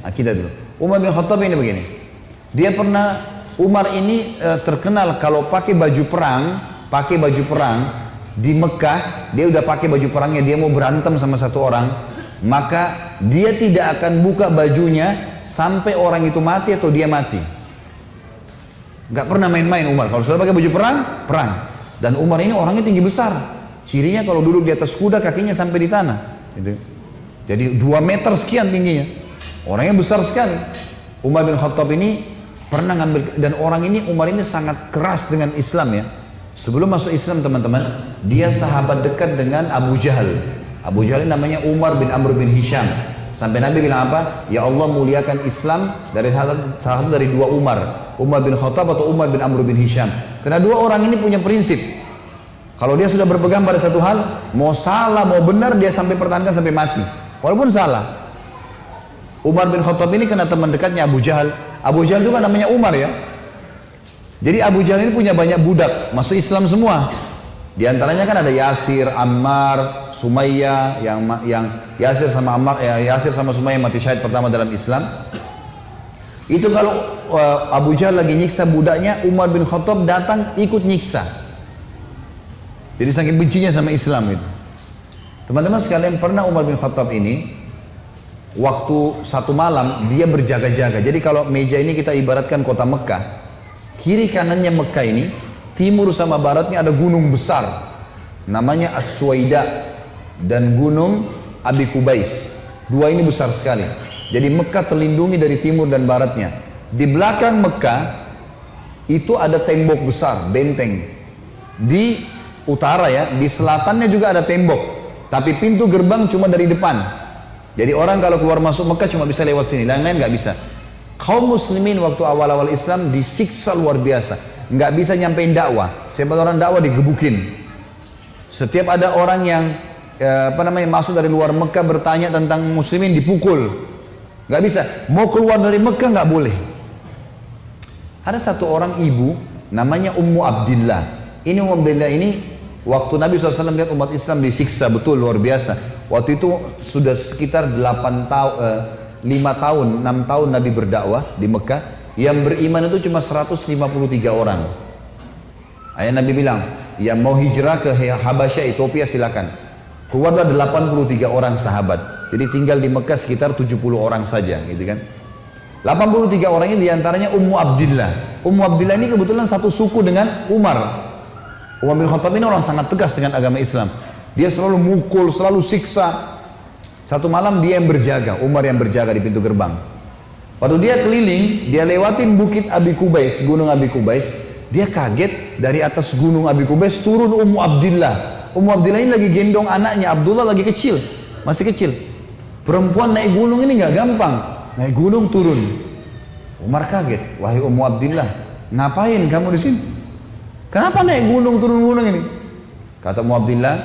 Akidah dulu. Umar bin Khattab ini begini. Dia pernah, Umar ini terkenal kalau pakai baju perang di Mekah, dia udah pakai baju perangnya, dia mau berantem sama satu orang, maka dia tidak akan buka bajunya sampai orang itu mati atau dia mati. Gak pernah main-main Umar. Kalau sudah pakai baju perang. Dan Umar ini orangnya tinggi besar. Cirinya kalau duduk di atas kuda kakinya sampai di tanah. Gitu. Jadi 2 meter sekian tingginya. Orangnya besar sekali. Umar bin Khattab ini pernah ngambil, dan orang ini, Umar ini sangat keras dengan Islam ya. Sebelum masuk Islam teman-teman, dia sahabat dekat dengan Abu Jahal. Abu Jahal ini namanya Umar bin Amr bin Hisham. Sampai Nabi bilang apa? Ya Allah muliakan Islam dari salah satu dari 2 Umar. Umar bin Khattab atau Umar bin Amr bin Hisham. Karena 2 orang ini punya prinsip. Kalau dia sudah berpegang pada satu hal, mau salah mau benar dia sampai pertahankan sampai mati. Walaupun salah. Umar bin Khattab ini kena teman dekatnya Abu Jahal. Abu Jahal juga namanya Umar ya. Jadi Abu Jahal ini punya banyak budak, masuk Islam semua. Di antaranya kan ada Yasir, Ammar, Sumayyah, yang Yasir sama Ammar, Yasir sama Sumayyah mati syahid pertama dalam Islam. Itu kalau Abu Jahal lagi nyiksa budaknya, Umar bin Khattab datang ikut nyiksa. Jadi saking bencinya sama Islam itu. Teman-teman sekalian, pernah Umar bin Khattab ini waktu satu malam dia berjaga-jaga. Jadi kalau meja ini kita ibaratkan kota Mekah, kiri kanannya Mekah ini, timur sama baratnya ada gunung besar namanya As-Suwaida dan gunung Abi Kubais. 2 ini besar sekali. Jadi Mekah terlindungi dari timur dan baratnya. Di belakang Mekah itu ada tembok besar, benteng. Di utara ya, di selatannya juga ada tembok. Tapi pintu gerbang cuma dari depan. Jadi orang kalau keluar masuk Mekah cuma bisa lewat sini, lain-lain nggak bisa. Kaum muslimin waktu awal-awal Islam disiksa luar biasa, nggak bisa nyampein dakwah. Siapa orang dakwah digebukin. Setiap ada orang yang masuk dari luar Mekah bertanya tentang muslimin dipukul, nggak bisa. Mau keluar dari Mekah nggak boleh. Ada satu orang ibu namanya Ummu Abdillah. Ini Ummu Abdillah ini waktu Nabi SAW lihat umat Islam disiksa betul luar biasa. Waktu itu sudah sekitar 5 tahun, 6 tahun Nabi berdakwah di Mekah. Yang beriman itu cuma 153 orang. Ayah Nabi bilang, yang mau hijrah ke Habasyah, Ethiopia silakan. Keluarlah 83 orang sahabat. Jadi tinggal di Mekah sekitar 70 orang saja, gitu kan. 83 orang ini diantaranya Ummu Abdillah. Ummu Abdillah ini kebetulan satu suku dengan Umar. Umar bin Khattab ini orang sangat tegas dengan agama Islam. Dia selalu mukul, selalu siksa. Satu malam dia yang berjaga, Umar yang berjaga di pintu gerbang. Waktu dia keliling, dia lewatin bukit Abi Kubais, gunung Abi Kubais. Dia kaget, dari atas gunung Abi Kubais turun Ummu Abdillah. Ummu Abdillah ini lagi gendong anaknya, Abdullah lagi kecil, masih kecil. Perempuan naik gunung ini nggak gampang, naik gunung turun. Umar kaget, wahai Ummu Abdillah, ngapain kamu di sini? Kenapa naik gunung turun gunung ini? Kata Ummu Abdillah,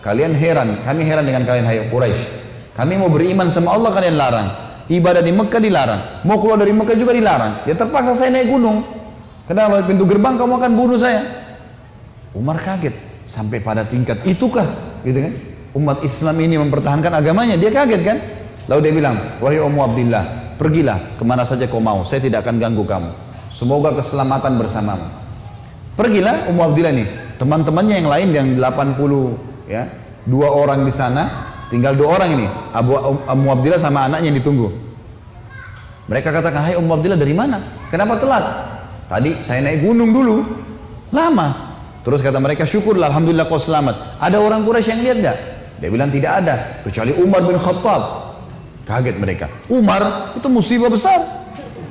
kalian heran, kami heran dengan kalian hai Quraisy. Kami mau beriman sama Allah, kalian larang. Ibadah di Mekah dilarang. Mau keluar dari Mekah juga dilarang. Ya terpaksa saya naik gunung. Karena kalau pintu gerbang kamu akan bunuh saya. Umar kaget. Sampai pada tingkat itukah? Gitu kan? Umat Islam ini mempertahankan agamanya. Dia kaget kan? Lalu dia bilang, wahai Ummu Abdillah, pergilah kemana saja kau mau. Saya tidak akan ganggu kamu. Semoga keselamatan bersamamu. Pergilah Ummu Abdillah nih. Teman-temannya yang lain yang 80 ya, 2 orang di sana. Tinggal 2 orang ini, Ummu Abdillah sama anaknya yang ditunggu. Mereka katakan, hai Ummu Abdillah dari mana? Kenapa telat? Tadi saya naik gunung dulu, lama. Terus kata mereka, syukurlah, alhamdulillah kau selamat. Ada orang Quraisy yang lihat gak? Dia bilang tidak ada, kecuali Umar bin Khattab. Kaget mereka. Umar itu musibah besar.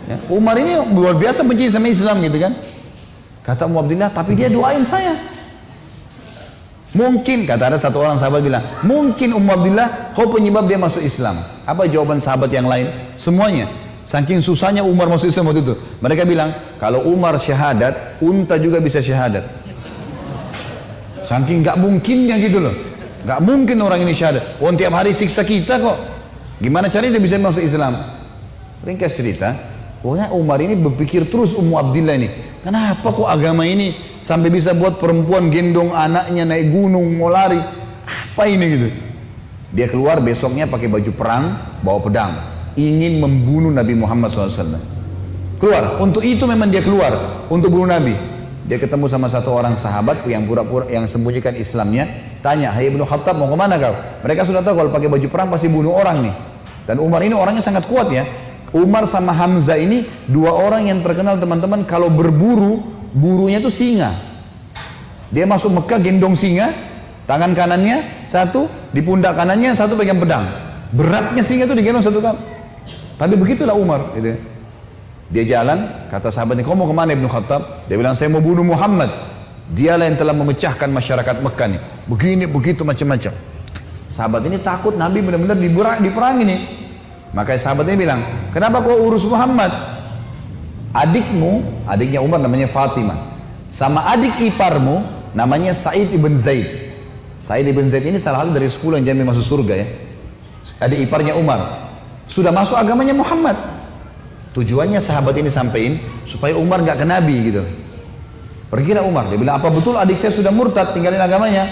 Ya, Umar ini luar biasa benci sama Islam gitu kan. Kata Ummu Abdillah, tapi dia doain saya. Mungkin, kata ada satu orang sahabat bilang, mungkin Ummu Abdillah kau penyebab dia masuk Islam. Apa jawaban sahabat yang lain? Semuanya. Saking susahnya Umar masuk Islam waktu itu. Mereka bilang, kalau Umar syahadat, unta juga bisa syahadat. Saking gak mungkinnya gitu loh. Gak mungkin orang ini syahadat. Oh, tiap hari siksa kita kok. Gimana caranya dia bisa masuk Islam? Ringkas cerita, pokoknya Umar ini berpikir terus Ummu Abdillah ini. Kenapa kok agama ini sampai bisa buat perempuan gendong anaknya naik gunung mau lari? Apa ini gitu? Dia keluar besoknya pakai baju perang, bawa pedang. ingin membunuh Nabi Muhammad SAW. Keluar, untuk itu memang dia keluar, untuk bunuh Nabi. Dia ketemu sama satu orang sahabat yang pura-pura yang sembunyikan Islamnya, tanya, "Hai Ibnu Khattab, mau kemana kau?" Mereka sudah tahu kalau pakai baju perang pasti bunuh orang nih. Dan Umar ini orangnya sangat kuat ya. Umar sama Hamzah ini dua orang yang terkenal teman-teman, kalau berburu, burunya tuh singa. Dia masuk Mekah gendong singa, tangan kanannya satu, di pundak kanannya satu pegang pedang. Beratnya singa itu digendong satu kali. Tapi begitulah Umar gitu. Dia jalan, kata sahabatnya, "Kau mau kemana Ibnu Khattab?" Dia bilang, "Saya mau bunuh Muhammad. Dialah yang telah memecahkan masyarakat Mekah nih. Begini, begitu, macam-macam." Sahabat ini takut Nabi benar-benar diperangi nih. Makanya sahabatnya bilang, "Kenapa kau urus Muhammad? Adikmu," adiknya Umar namanya Fatimah, "sama adik iparmu namanya Sa'id ibn Zaid." Sa'id ibn Zaid ini salah satu dari 10 yang jamin masuk surga ya. Adik iparnya Umar. Sudah masuk agamanya Muhammad. Tujuannya sahabat ini sampaikan supaya Umar nggak ke Nabi gitu. Pergilah Umar, dia bilang, "Apa betul adik saya sudah murtad, tinggalin agamanya?"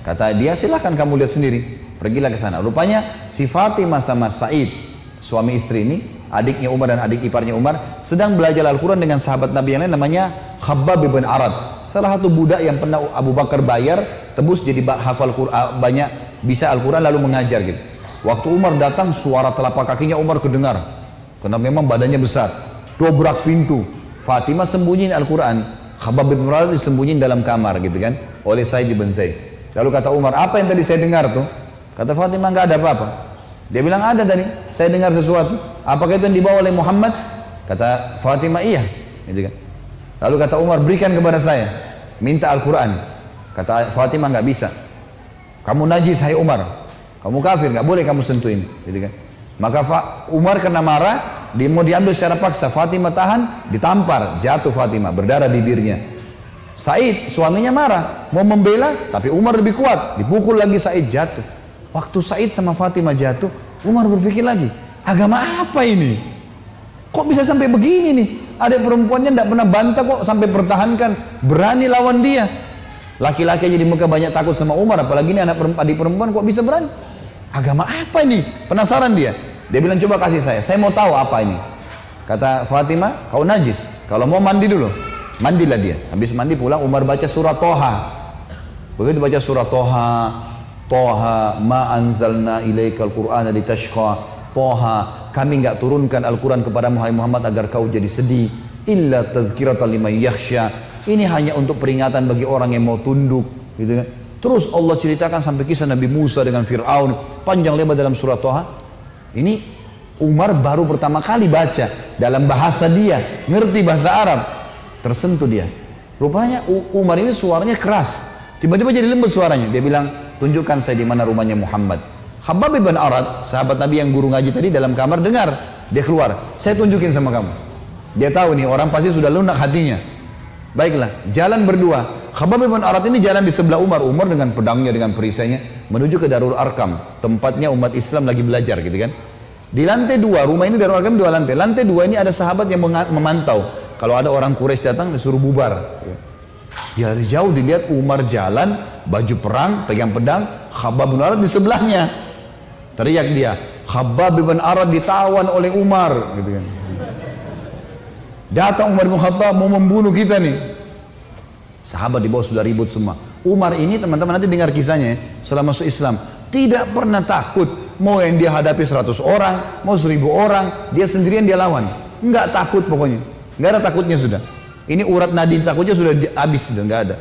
Kata dia, "Silahkan kamu lihat sendiri." Pergilah ke sana. Rupanya si Fatimah sama Sa'id, suami istri ini, adiknya Umar dan adik iparnya Umar, sedang belajar Al-Quran dengan sahabat Nabi yang lain namanya Khabbab bin Arad. Salah satu budak yang pernah Abu Bakar bayar, tebus jadi hafal Quran, banyak bisa Al-Quran lalu mengajar gitu. Waktu Umar datang, suara telapak kakinya Umar kedengar. Karena memang badannya besar, dobrak pintu. Fatimah sembunyiin Al-Quran, Khabbab bin Arad disembunyiin dalam kamar gitu kan, oleh Sa'id bin Zaid. Lalu kata Umar, "Apa yang tadi saya dengar tuh?" Kata Fatimah, "Nggak ada apa-apa." Dia bilang, "Ada tadi, saya dengar sesuatu." "Apakah itu yang dibawa oleh Muhammad?" Kata Fatimah, "Iya." Gitu kan. Lalu kata Umar, "Berikan kepada saya, minta Al-Quran." Kata Fatimah, "Nggak bisa. Kamu najis hai Umar, kamu kafir, nggak boleh kamu sentuhin." Gitu kan. Maka Umar kena marah, dia mau diambil secara paksa. Fatimah tahan, ditampar, jatuh Fatimah, berdarah bibirnya. Said, suaminya marah, mau membela, tapi Umar lebih kuat, dipukul lagi Said, jatuh. Waktu Said sama Fatimah jatuh, Umar berpikir lagi, agama apa ini? Kok bisa sampai begini nih? Ada perempuannya tidak pernah bantah kok sampai pertahankan, berani lawan dia. Laki-laki aja di Mekah banyak takut sama Umar, apalagi ini adik perempuan kok bisa berani? Agama apa ini? Penasaran dia. Dia bilang, "Coba kasih saya mau tahu apa ini." Kata Fatimah, "Kau najis, kalau mau mandi dulu." Mandilah dia. Habis mandi pulang, Umar baca surah Toha. Begitu baca surah Toha, Toha ma anzalna ilaikal qur'ana litashqa. Toha, kami enggak turunkan Al-Quran kepada Muhammad agar kau jadi sedih. Illa tadhkiratan liman yakhsha. Ini hanya untuk peringatan bagi orang yang mau tunduk, gitu kan. Terus Allah ceritakan sampai kisah Nabi Musa dengan Fir'aun, panjang lebar dalam surah Toha. Ini Umar baru pertama kali baca dalam bahasa dia, ngerti bahasa Arab, tersentuh dia. Rupanya Umar ini suaranya keras, tiba-tiba jadi lembut suaranya. Dia bilang, "Tunjukkan saya di mana rumahnya Muhammad." Khabbab bin Arad, sahabat Nabi yang guru ngaji tadi dalam kamar dengar, dia keluar, "Saya tunjukin sama kamu." Dia tahu nih orang pasti sudah lunak hatinya. Baiklah, jalan berdua. Khabbab bin Arad ini jalan di sebelah Umar. Umar dengan pedangnya, dengan perisainya menuju ke Darul Arkam, tempatnya umat Islam lagi belajar gitu kan. Di lantai 2, rumah ini Darul Arkam 2 lantai. Lantai 2 ini ada sahabat yang memantau. Kalau ada orang Quraisy datang disuruh bubar. Dia dari jauh dilihat Umar jalan, baju perang, pegang pedang, Khabbab bin Arad di sebelahnya. Teriak dia, "Khabbab bin Arad ditawan oleh Umar," gitu kan. Datang Umar bin Khattab mau membunuh kita nih. Sahabat di bawah sudah ribut semua. Umar ini teman-teman nanti dengar kisahnya setelah masuk Islam, tidak pernah takut. Mau yang dia hadapi 100 orang, mau 1000 orang, dia sendirian dia lawan. Enggak takut pokoknya. Enggak ada takutnya sudah. Ini urat nadi takutnya sudah habis, sudah enggak ada.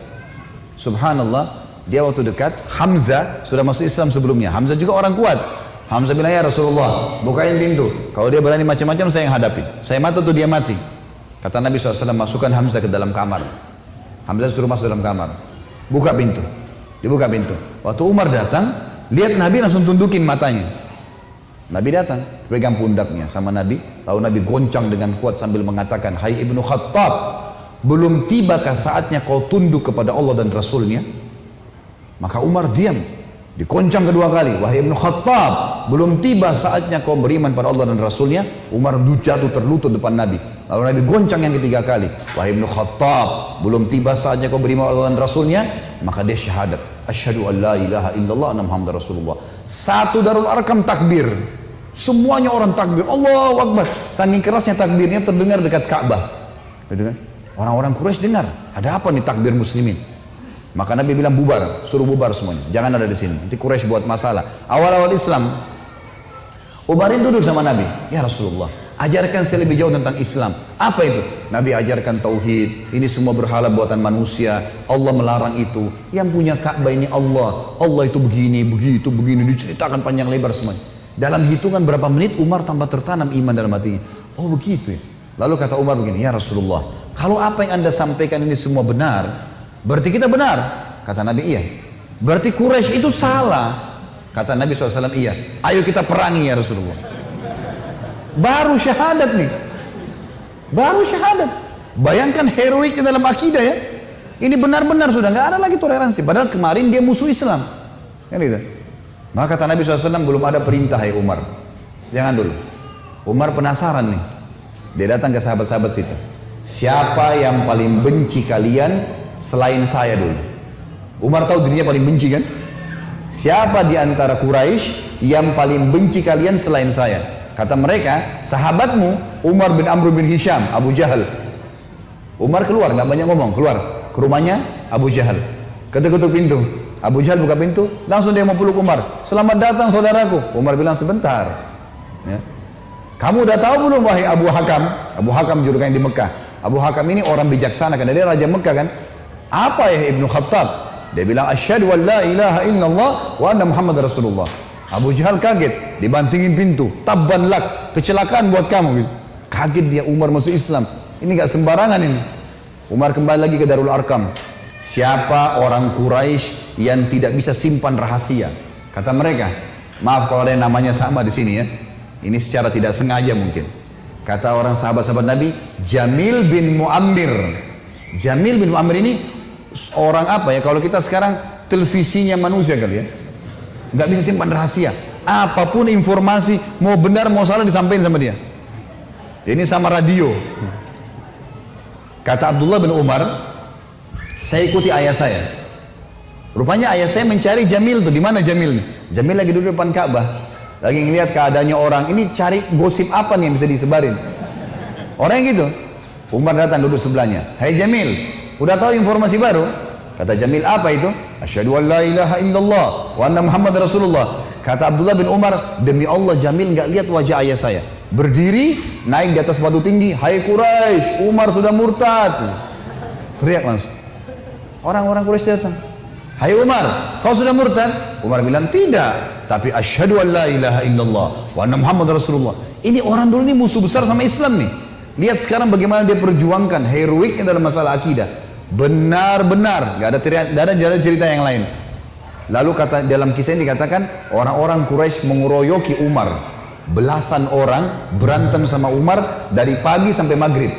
Subhanallah, dia waktu dekat Hamzah sudah masuk Islam sebelumnya. Hamzah juga orang kuat. Hamzah bilang, "Ya Rasulullah, bukain pintu. Kalau dia berani macam-macam saya yang hadapi. Saya mati atau dia mati." Kata Nabi SAW, "Masukkan Hamzah ke dalam kamar." Hamzah suruh masuk dalam kamar. Buka pintu. Dibuka pintu. Waktu Umar datang, lihat Nabi langsung tundukin matanya. Nabi datang, pegang pundaknya sama Nabi. Lalu Nabi goncang dengan kuat sambil mengatakan, "Hai Ibnu Khattab, belum tibakah saatnya kau tunduk kepada Allah dan Rasulnya?" Maka Umar diam. Dikoncang kedua kali, "Wahai Ibnu Khattab, belum tiba saatnya kau beriman pada Allah dan Rasulnya?" Umar jatuh terlutut depan Nabi. Lalu Nabi goncang yang ketiga kali, "Wahai Ibnu Khattab, belum tiba saatnya kau beriman pada Allah dan Rasulnya?" Maka dia syahadat, "Asyhadu an la ilaha illallah anna Muhammad Rasulullah." Satu Darul Arkam takbir, Semuanya orang takbir, Allahu Akbar. Saking kerasnya takbirnya terdengar dekat Ka'bah. Gitu kan? Orang-orang Quraisy dengar, ada apa nih takbir muslimin? Maka Nabi bilang bubar, suruh bubar semuanya, jangan ada di sini. Nanti Quraisy buat masalah. Awal-awal Islam, Umarin duduk sama Nabi, ya Rasulullah, ajarkan saya lebih jauh tentang Islam. Apa itu? Nabi ajarkan tauhid, ini semua berhala buatan manusia, Allah melarang itu. Yang punya Ka'bah ini Allah, Allah itu begini, begitu, begini, diceritakan panjang lebar semuanya. Dalam hitungan berapa menit Umar tambah tertanam iman dalam hatinya. Oh begitu ya. Lalu kata Umar begini, ya Rasulullah, kalau apa yang anda sampaikan ini semua benar, berarti kita benar. Kata Nabi, iya. Berarti Quraisy itu salah. Kata Nabi SAW, iya. Ayo kita perangi ya Rasulullah. Baru syahadat nih. Baru syahadat. Bayangkan heroiknya dalam akidah ya. Ini benar-benar sudah nggak ada lagi toleransi. Padahal kemarin dia musuh Islam. Kan gitu. Maka kata Nabi SAW, belum ada perintah ya Umar. Jangan dulu. Umar penasaran nih. Dia datang ke sahabat-sahabat situ. Siapa yang paling benci kalian selain saya dulu? Umar tahu dirinya paling benci kan? Siapa di antara Quraisy yang paling benci kalian selain saya? Kata mereka, sahabatmu Umar bin Amr bin Hisham, Abu Jahal. Umar keluar, nggak banyak ngomong, keluar ke rumahnya Abu Jahal. Ketuk-ketuk pintu. Abu Jahal buka pintu, langsung dia mau peluk Umar. Selamat datang saudaraku. Umar bilang sebentar. Ya. Kamu udah tahu belum wahai Abu Hakam? Abu Hakam julukannya di Mekah. Abu Hakam ini orang bijaksana karena dia raja Mekah kan. Apa ya Ibnu Khattab? Dia bilang asyhadu an la ilaha illallah wa anna Muhammad Rasulullah. Abu Jahal kaget, dibantingin pintu. Tabban lak, kecelakaan buat kamu gitu. Kaget dia, Umar masuk Islam. Ini gak sembarangan ini. Umar kembali lagi ke Darul Arkam. Siapa orang Quraisy yang tidak bisa simpan rahasia? Kata mereka, maaf kalau ada yang namanya sama di sini ya. Ini secara tidak sengaja mungkin. Kata orang sahabat-sahabat Nabi, Jamil bin Muammir. Jamil bin Muammir ini orang apa ya? Kalau kita sekarang televisinya manusia kali ya. Nggak bisa simpan rahasia. Apapun informasi, mau benar mau salah disampaikan sama dia. Ini sama radio. Kata Abdullah bin Umar, saya ikuti ayah saya. Rupanya ayah saya mencari Jamil tuh. Di mana Jamil nih? Jamil lagi duduk depan Ka'bah. Lagi ngelihat keadaannya orang. Ini cari gosip apa nih yang bisa disebarin. Orang yang gitu. Umar datang duduk sebelahnya. Hai Jamil, udah tahu informasi baru? Kata Jamil, apa itu? Asyhadu an la ilaha illallah wa anna Muhammad Rasulullah. Kata Abdullah bin Umar, demi Allah Jamil nggak lihat wajah ayah saya. Berdiri, naik di atas batu tinggi. Hai Quraisy, Umar sudah murtad. Teriak langsung. Orang-orang Quraisy datang. Hai Umar, kau sudah murtad? Umar bilang tidak, tapi asyhadu an la ilaha illallah wa anna Muhammad Rasulullah. Ini orang dulu ini musuh besar sama Islam nih. Lihat sekarang bagaimana dia perjuangkan heroiknya dalam masalah akidah. Benar-benar, gak ada cerita yang lain. Lalu kata dalam kisah ini dikatakan orang-orang Quraisy mengeroyoki Umar. Belasan orang berantem sama Umar dari pagi sampai maghrib.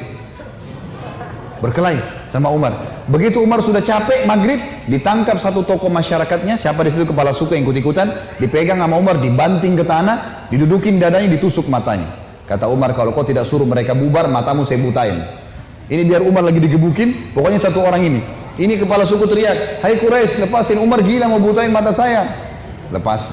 Berkelahi sama Umar. Begitu Umar sudah capek maghrib, ditangkap satu tokoh masyarakatnya, siapa di situ kepala suku yang ikut-ikutan, dipegang sama Umar, dibanting ke tanah, didudukin dadanya, ditusuk matanya. Kata Umar, kalau kau tidak suruh mereka bubar, matamu saya butain. Ini biar Umar lagi digebukin, pokoknya satu orang ini. Ini kepala suku teriak, hai Quraisy, lepasin, Umar gila mau butain mata saya. Lepas.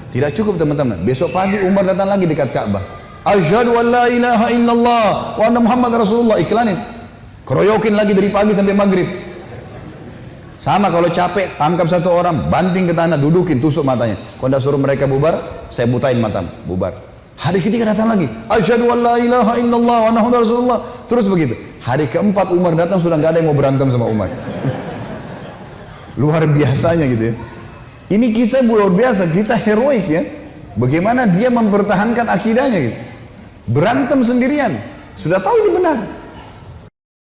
Tidak cukup teman-teman. Besok pagi Umar datang lagi dekat Ka'bah. Asyhadu an la ilaha illallah wa anna Muhammad Rasulullah. Iklanin. Keroyokin lagi dari pagi sampai maghrib. Sama kalau capek, tangkap satu orang, banting ke tanah, dudukin, tusuk matanya. Kalau tidak suruh mereka bubar, saya butain matamu. Bubar. Hari ketiga datang lagi. Asyhadu an la ilaha illallah wa anna Muhammad Rasulullah. Terus begitu. Hari keempat Umar datang sudah nggak ada yang mau berantem sama Umar. Luar biasanya gitu ya. Ini kisah luar biasa, kisah heroik ya. Bagaimana dia mempertahankan akidahnya gitu. Berantem sendirian. Sudah tahu ini benar.